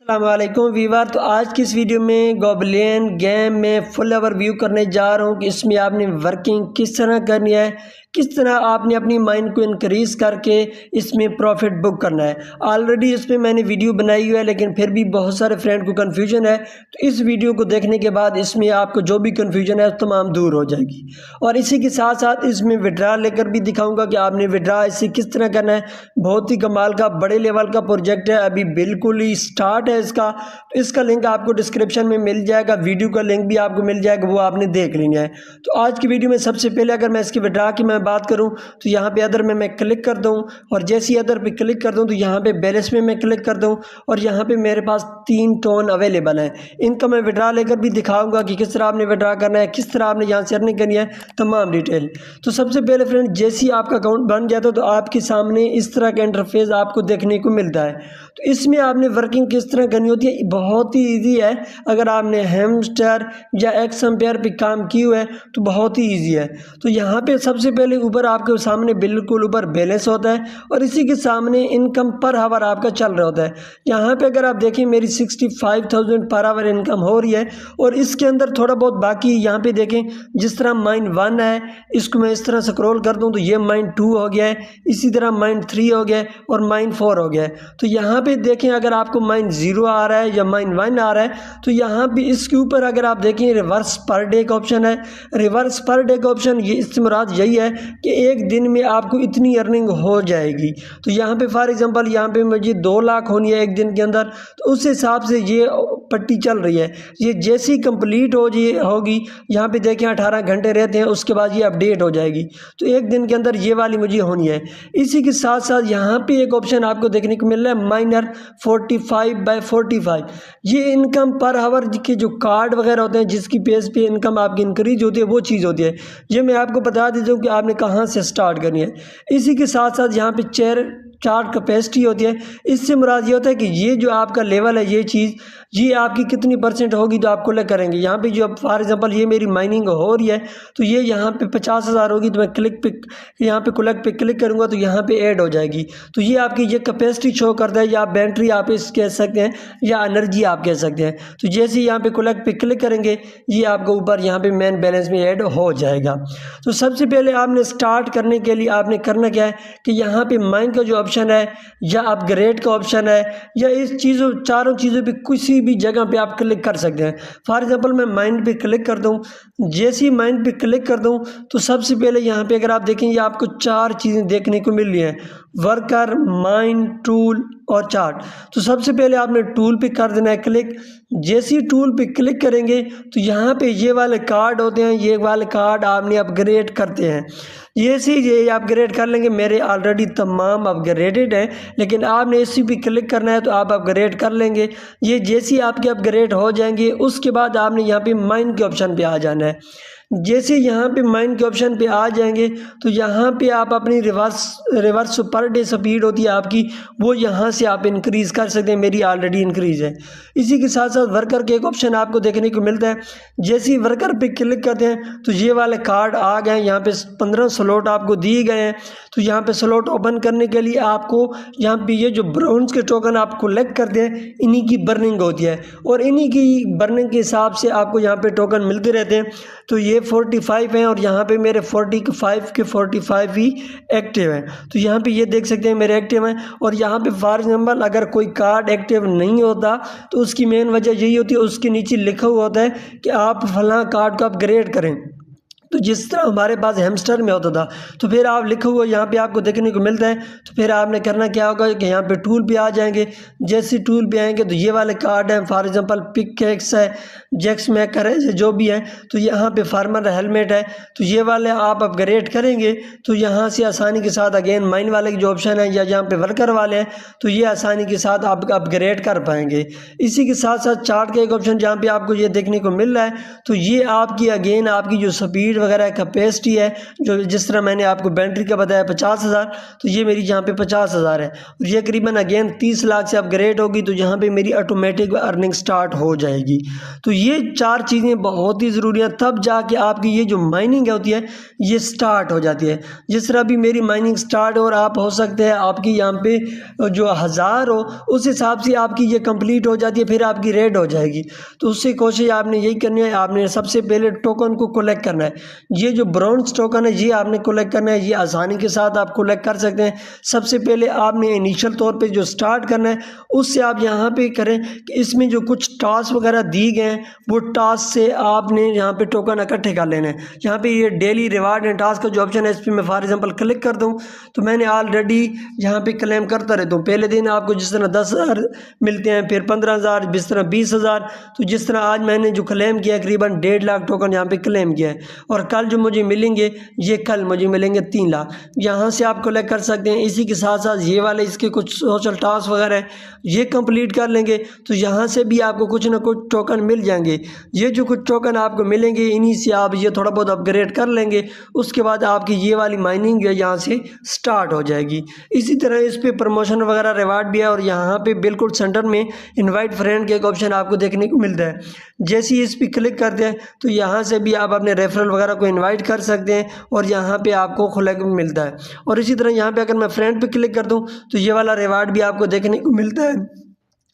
अस्सलामुअलैकुम वीवर। तो आज की इस वीडियो में गॉब्लिन गेम में फुल ओवरव्यू करने जा रहा हूँ कि इसमें आपने वर्किंग किस तरह करनी है, किस तरह आपने अपनी माइंड को इंक्रीज़ करके इसमें प्रॉफिट बुक करना है। ऑलरेडी इस पर मैंने वीडियो बनाई हुई है, लेकिन फिर भी बहुत सारे फ्रेंड को कन्फ्यूजन है। तो इस वीडियो को देखने के बाद इसमें आपको जो भी कन्फ्यूजन है तमाम दूर हो जाएगी। और इसी के साथ साथ इसमें विड्रा लेकर भी दिखाऊँगा कि आपने विड्रा इससे किस तरह करना है। बहुत ही कमाल का बड़े लेवल का प्रोजेक्ट है, अभी बिल्कुल ही स्टार्ट है इसका। तो इसका लिंक आपको डिस्क्रिप्शन में मिल जाएगा, वीडियो का लिंक भी आपको मिल जाएगा, वो आपने देख लेना है। तो आज की वीडियो में सबसे पहले अगर मैं इसकी विड्रा की मैं बात करूं तो यहाँ पे अदर में मैं क्लिक कर दूं, और जैसे ही अदर पे क्लिक कर दूं तो यहाँ पे बैलेंस में मैं क्लिक कर दूं, और यहाँ पे मेरे पास 3 टोन अवेलेबल हैं। इनका मैं विड्रा लेकर भी दिखाऊंगा कि किस तरह आपने विड्रा करना है, किस तरह आपने यहाँ से अर्निंग करनी है, तमाम डिटेल। तो सबसे पहले फ्रेंड, जैसे ही आपका अकाउंट बन जाता है तो आपके सामने इस तरह का इंटरफेस आपको देखने को मिलता है। तो इसमें आपने वर्किंग किस तरह करनी होती है, बहुत ही ईजी है। अगर आपने हैमस्टर या एक्स एम्पेयर पे काम किया हुआ है तो बहुत ही ईजी है। तो यहाँ पे सबसे पहले ऊपर आपके सामने बिल्कुल ऊपर बैलेंस होता है, और इसी के सामने इनकम पर आवर आपका चल रहा होता है। यहाँ पे अगर आप देखें मेरी 65,000 पर आवर इनकम हो रही है, और इसके अंदर थोड़ा बहुत बाकी यहाँ पे देखें, जिस तरह माइन 1 है, इसको मैं इस तरह स्क्रॉल कर दूँ तो ये माइन 2 हो गया है, इसी तरह माइन 3 हो गया है, और माइन 4 हो गया है। तो यहाँ पे देखें अगर आपको माइन 0 आ रहा है या माइन 1 आ रहा है तो यहाँ पे इसके ऊपर अगर आप देखें रिवर्स पर डे का ऑप्शन है। रिवर्स पर डे का ऑप्शन ये इससे मुराद यही है कि एक दिन में आपको इतनी अर्निंग हो जाएगी। तो यहाँ पे फॉर एग्जांपल यहाँ पे मुझे 2 लाख होनी है एक दिन के अंदर, तो उस हिसाब से ये पट्टी चल रही है। ये जैसे ही कंप्लीट होगी, यहाँ पे देखें 18 घंटे रहते हैं, उसके बाद ये अपडेट हो जाएगी। तो एक दिन के अंदर ये वाली मुझे होनी है। इसी के साथ साथ यहाँ पे एक ऑप्शन आपको देखने को मिल रहा है, माइनर 45/45। ये इनकम पर आवर के जो कार्ड वगैरह होते हैं, जिसकी बेस पे इनकम आपकी इंक्रीज होती है, वो चीज़ होती है। ये मैं आपको बता देता हूँ कि आपने कहाँ से स्टार्ट करनी है। इसी के साथ साथ यहाँ पे चार्ट कैपेसिटी होती है। इससे मुराद ये होता है कि ये जो आपका लेवल है, ये चीज़ ये आपकी कितनी परसेंट होगी तो आप कलेक्ट करेंगे। यहाँ पे जो फॉर एग्जांपल ये मेरी माइनिंग हो रही है, तो ये यहाँ पे 50,000 होगी, तो मैं यहाँ पे कलेक्ट पे क्लिक करूँगा तो यहाँ पे ऐड हो जाएगी। तो ये आपकी ये कैपेसिटी शो करता है, या बैटरी आप इस कह सकते हैं, या एनर्जी आप कह सकते हैं। तो जैसे यहाँ पे कलेक्ट पे क्लिक करेंगे, ये आपको ऊपर यहाँ पे मेन बैलेंस में ऐड हो जाएगा। तो सबसे पहले आपने स्टार्ट करने के लिए आपने करना क्या है कि यहाँ पे माइन का जो ऑप्शन है, या अपग्रेड का ऑप्शन है, या इस चारों चीज़ों पे किसी भी जगह पे आप क्लिक कर सकते हैं। फॉर एग्जांपल मैं माइंड पे क्लिक कर दूं, जैसे ही माइंड पे क्लिक कर दूं तो सबसे पहले यहाँ पे अगर आप देखें, ये आपको 4 चीज़ें देखने को मिल रही हैं, वर्कर, माइंड, टूल और चार्ट। तो सबसे पहले आपने टूल पे कर देना है क्लिक। जैसे ही टूल पे क्लिक करेंगे तो यहाँ पे ये वाले कार्ड होते हैं, ये वाले कार्ड आपने अपग्रेड करते हैं। ये अपग्रेड कर लेंगे, मेरे ऑलरेडी तमाम अपग्रेडेड हैं, लेकिन आपने इसी पे क्लिक करना है तो आप अपग्रेड कर लेंगे। ये जैसे ही आपके अपग्रेड हो जाएंगे, उसके बाद आपने यहाँ पे माइन के ऑप्शन पे आ जाना है। जैसे यहाँ पे माइन के ऑप्शन पे आ जाएंगे तो यहाँ पे आप अपनी रिवर्स पर डे स्पीड होती है आपकी, वो यहाँ से आप इंक्रीज़ कर सकते हैं। मेरी ऑलरेडी इंक्रीज़ है। इसी के साथ साथ वर्कर के एक ऑप्शन आपको देखने को मिलता है। जैसे ही वर्कर पे क्लिक करते हैं तो ये वाले कार्ड आ गए, यहाँ पे 15 स्लॉट आपको दिए गए हैं। तो यहाँ पे स्लॉट ओपन करने के लिए आपको यहाँ पे ये जो ब्राउन्स के टोकन आप कलेक्ट करते हैं, इन्हीं की बर्निंग होती है, और इन्हीं की बर्निंग के हिसाब से आपको यहाँ पे टोकन मिलते रहते हैं। तो ये 45 हैं, और यहाँ पे मेरे 45 के 45 ही एक्टिव हैं। तो यहाँ पे ये देख सकते हैं मेरे एक्टिव हैं। और यहाँ पे फॉर एग्जाम्पल अगर कोई कार्ड एक्टिव नहीं होता तो उसकी मेन वजह यही होती है, उसके नीचे लिखा हुआ होता है कि आप फलां कार्ड को अपग्रेड करें। तो जिस तरह हमारे पास हैमस्टर में होता था, तो फिर आप लिखा हुआ यहाँ पे आपको देखने को मिलता है। तो फिर आपने करना क्या होगा कि यहाँ पे टूल पे आ जाएंगे। जैसे टूल पे आएंगे तो ये वाले कार्ड हैं, फॉर एग्जांपल पिकैक्स है, जैक्स मेकर है, जो भी है। तो यहाँ पे फार्मर हेलमेट है, तो ये वाले आप अपग्रेड करेंगे तो यहाँ से आसानी के साथ अगेन माइन वाले की जो ऑप्शन है, या यहाँ पे वर्कर वाले हैं, तो ये आसानी के साथ आप अपग्रेड कर पाएंगे। इसी के साथ साथ चार्ट का एक ऑप्शन जहाँ पे आपको ये देखने को मिल रहा है, तो ये आपकी अगेन आपकी जो स्पीड वगैरह कैपेसिटी है, जो जिस तरह मैंने आपको बैटरी का बताया 50,000, तो ये मेरी यहाँ पे 50,000 है। और ये करीबन अगेन 30 लाख से अपग्रेड होगी तो यहाँ पे मेरी ऑटोमेटिक अर्निंग स्टार्ट हो जाएगी। तो ये 4 चीज़ें बहुत ही ज़रूरी हैं, तब जाके आपकी ये जो माइनिंग होती है ये स्टार्ट हो जाती है। जिस तरह भी मेरी माइनिंग स्टार्ट और आप हो सकते हैं आपकी यहाँ पे जो 1000 हो उस हिसाब से आपकी ये कंप्लीट हो जाती है, फिर आपकी रेड हो जाएगी। तो उससे कोशिश आपने यही करनी है, आपने सबसे पहले टोकन को कलेक्ट करना है। ये जो ब्रोंज टोकन है ये आपने कलेक्ट करना है, ये आसानी के साथ आप कलेक्ट कर सकते हैं। सबसे पहले आपने इनिशियल तौर पे जो स्टार्ट करना है उससे आप यहाँ पे करें कि इसमें जो कुछ टास्क वगैरह दी गए हैं वो टास्क से आपने यहाँ पे टोकन इकट्ठे कर लेने हैं। यहाँ पे ये डेली रिवार्ड एंड टास्क का जो ऑप्शन है इस पर मैं फॉर एग्जांपल क्लिक कर दूँ तो मैंने ऑलरेडी यहाँ पे क्लेम करता रहता हूँ। पहले दिन आपको जिस तरह 10,000 मिलते हैं, फिर 15,000, जिस तरह 20,000। तो जिस तरह आज मैंने जो क्लेम किया करीबन 1.5 लाख टोकन यहाँ पे क्लेम किया है, और कल जो मुझे मिलेंगे ये कल मुझे मिलेंगे 3 लाख। यहाँ से आप कलेक्ट कर सकते हैं। इसी के साथ साथ ये वाले इसके कुछ सोशल टास्क वगैरह है ये कंप्लीट कर लेंगे तो यहाँ से भी आपको कुछ ना कुछ टोकन मिल जाएंगे। ये जो कुछ टोकन आपको मिलेंगे इन्हीं से आप ये थोड़ा बहुत अपग्रेड कर लेंगे, उसके बाद आपकी ये वाली माइनिंग जो है यहाँ से स्टार्ट हो जाएगी। इसी तरह इस पर प्रमोशन वगैरह रिवार्ड भी है, और यहाँ पे बिल्कुल सेंटर में इनवाइट फ्रेंड का एक ऑप्शन आपको देखने को मिलता है। जैसे ही इस पर क्लिक करते हैं तो यहाँ से भी आप अपने रेफरल वगैरह को इनवाइट कर सकते हैं और यहाँ पे आपको खुला मिलता है। और इसी तरह यहाँ पे अगर मैं फ्रेंड पे क्लिक कर दूँ तो ये वाला रिवार्ड भी आपको देखने को मिलता है।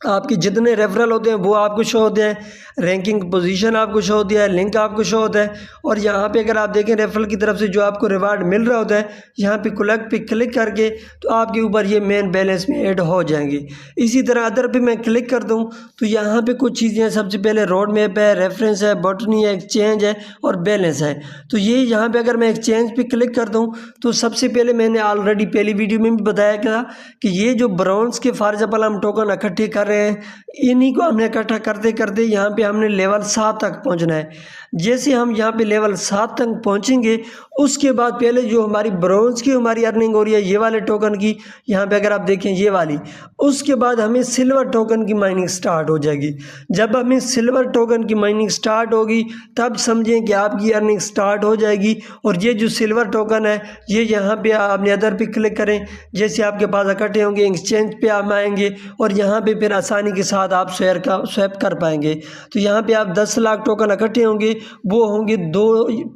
आपके जितने रेफरल होते हैं वो आपको शो होते हैं, रैंकिंग पोजीशन आपको शो होती है, लिंक आपको शो होता है। और यहाँ पे अगर आप देखें रेफरल की तरफ से जो आपको रिवार्ड मिल रहा होता है यहाँ पे कलेक्ट पे क्लिक करके तो आपके ऊपर ये मेन बैलेंस में ऐड हो जाएंगे। इसी तरह अदर पे मैं क्लिक कर दूँ तो यहाँ पे कुछ चीज़ें हैं। सबसे पहले रोड मैप है, रेफरेंस है, बॉटनी है, एक्सचेंज है और बैलेंस है। तो ये यहाँ पे अगर मैं एक्सचेंज पे क्लिक कर दूँ तो सबसे पहले मैंने ऑलरेडी पहली वीडियो में भी बताया था कि ये जो ब्राउन्स के फॉर एग्जाम्पल हम टोकन इकट्ठे कर रहे हैं, इन्हीं को हमने इकट्ठा करते करते यहाँ पे हमने लेवल 7 तक पहुँचना है। जैसे हम यहाँ पे लेवल 7 तक पहुँचेंगे उसके बाद पहले जो हमारी ब्रोंज की हमारी अर्निंग हो रही है ये वाले टोकन की, यहाँ पे अगर आप देखें ये वाली, उसके बाद हमें सिल्वर टोकन की माइनिंग स्टार्ट हो जाएगी। जब हमें सिल्वर टोकन की माइनिंग स्टार्ट होगी तब समझें कि आपकी अर्निंग स्टार्ट हो जाएगी। और ये जो सिल्वर टोकन है ये यहाँ पे आपने अदर पे क्लिक करें, जैसे आपके पास इकट्ठे होंगे एक्सचेंज पे आप आएंगे और यहाँ पे फिर आसानी के साथ आप स्वैप कर पाएंगे। तो यहाँ पे आप 10 लाख टोकन इकट्ठे होंगे, वो होंगे 2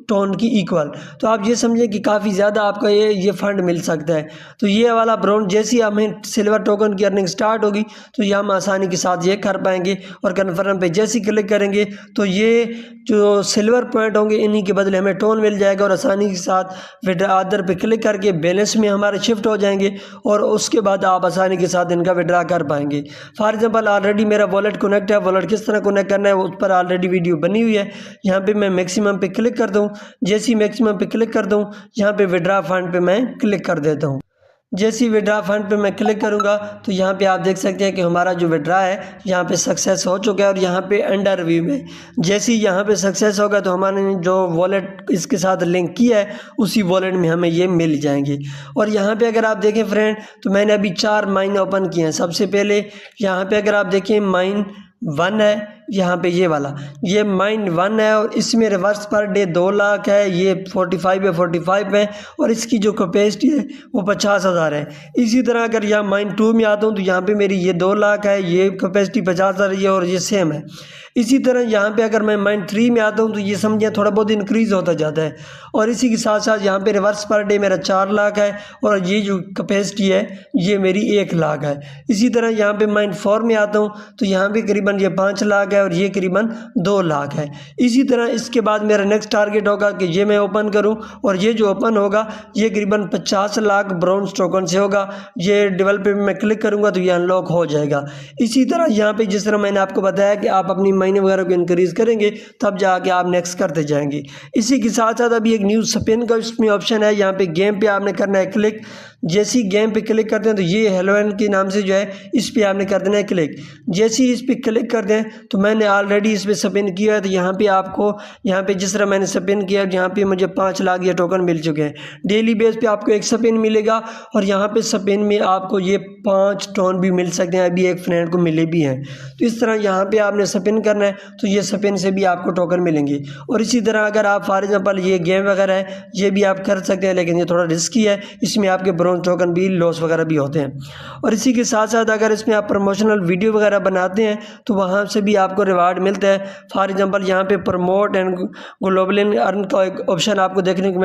टोन की इक्वल। तो आप ये समझें कि काफ़ी ज़्यादा आपका ये फंड मिल सकता है। तो ये वाला ब्राउन जैसे ही हमें सिल्वर टोकन की अर्निंग स्टार्ट होगी तो ये हम आसानी के साथ ये कर पाएंगे। और कन्फर्म पे जैसे ही क्लिक करेंगे तो ये जो सिल्वर पॉइंट होंगे इन्हीं के बदले हमें टोन मिल जाएगा और आसानी के साथ विड्रा अदर पे क्लिक करके बैलेंस में हमारे शिफ्ट हो जाएंगे और उसके बाद आप आसानी के साथ इनका विड्रा कर पाएंगे। फॉर एग्जांपल ऑलरेडी मेरा वॉलेट कनेक्ट है, वॉलेट किस तरह कनेक्ट करना है उस पर ऑलरेडी वीडियो बनी हुई है। यहाँ पे मैं मैक्सिमम पे क्लिक कर दूँ, जैसे ही मैक्सिमम पे क्लिक कर दूँ यहाँ पे विड्रा फंड पे मैं क्लिक कर देता हूँ। जैसे ही विड्रा फंड पे मैं क्लिक करूंगा तो यहाँ पे आप देख सकते हैं कि हमारा जो विड्रा है यहाँ पे सक्सेस हो चुका है और यहाँ पे अंडर रिव्यू में जैसे ही यहाँ पे सक्सेस होगा तो हमारे जो वॉलेट इसके साथ लिंक किया है उसी वॉलेट में हमें ये मिल जाएंगे। और यहाँ पे अगर आप देखें फ्रेंड तो मैंने अभी 4 माइन ओपन किए हैं। सबसे पहले यहाँ पे अगर आप देखें माइन 1 है, यहाँ पे ये वाला ये माइन 1 है और इसमें रिवर्स पर डे 2 लाख है, ये 45 है और इसकी जो कैपेसिटी है वो 50,000 है। इसी तरह अगर यहाँ माइन 2 में आता हूँ तो यहाँ पे मेरी ये 2 लाख है, ये कैपेसिटी 50,000 है और ये सेम है। इसी तरह यहाँ पे अगर मैं माइन 3 में आता हूँ तो ये समझिए थोड़ा बहुत इंक्रीज़ होता जाता है। और इसी के साथ साथ यहाँ पे रिवर्स पर डे मेरा 4 लाख है और ये जो कैपेसिटी है ये मेरी 1 लाख है। इसी तरह यहाँ पे माइन 4 में आता हूँ तो यहाँ पे करीबन ये 5 लाख है और ये करीबन 2 लाख है। इसी तरह इसके बाद मेरा नेक्स्ट टारगेट होगा कि ये मैं ओपन करूँ और ये जो ओपन होगा ये करीबन 50 लाख ब्राउन टोकन से होगा। ये डेवलपर में क्लिक करूँगा तो ये अनलॉक हो जाएगा। इसी तरह यहाँ पे जिस तरह मैंने आपको बताया कि आप अपनी महीने वगैरह को इंक्रीज़ करेंगे तब जाके आप नेक्स्ट करते जाएंगे। इसी के साथ साथ अभी एक न्यू स्पिन का इसमें ऑप्शन है, यहाँ पे गेम पे आपने करना है क्लिक। जैसे ही गेम पे क्लिक करते हैं तो ये हेलो एंड के नाम से जो है इस पर आपने कर देना है क्लिक। जैसे ही इस पर क्लिक कर दें तो मैंने ऑलरेडी इस पर स्पिन किया है, तो यहाँ पे आपको यहाँ पे जिस तरह मैंने स्पिन किया यहाँ पे मुझे 5 लाख ये टोकन मिल चुके हैं। डेली बेस पे आपको एक स्पिन मिलेगा और यहाँ पे स्पिन में आपको ये 5 टोन भी मिल सकते हैं, अभी एक फ्रेंड को मिले भी हैं। तो इस तरह यहाँ पे आपने स्पिन करना है तो ये स्पिन से भी आपको टोकन मिलेंगे। और इसी तरह अगर आप फॉर एग्जांपल ये गेम वगैरह है ये भी आप कर सकते हैं, लेकिन ये थोड़ा रिस्की है, इसमें आपके ब्रोंज टोकन भी लॉस वगैरह भी होते हैं। और इसी के साथ साथ अगर इसमें आप प्रमोशनल वीडियो वगैरह बनाते हैं तो वहाँ से भी आपको रिवार्ड मिलता है। फॉर एग्जांपल यहाँ पे प्रमोट एंड ग्लोबल अर्न का एक ऑप्शन आपको देखने को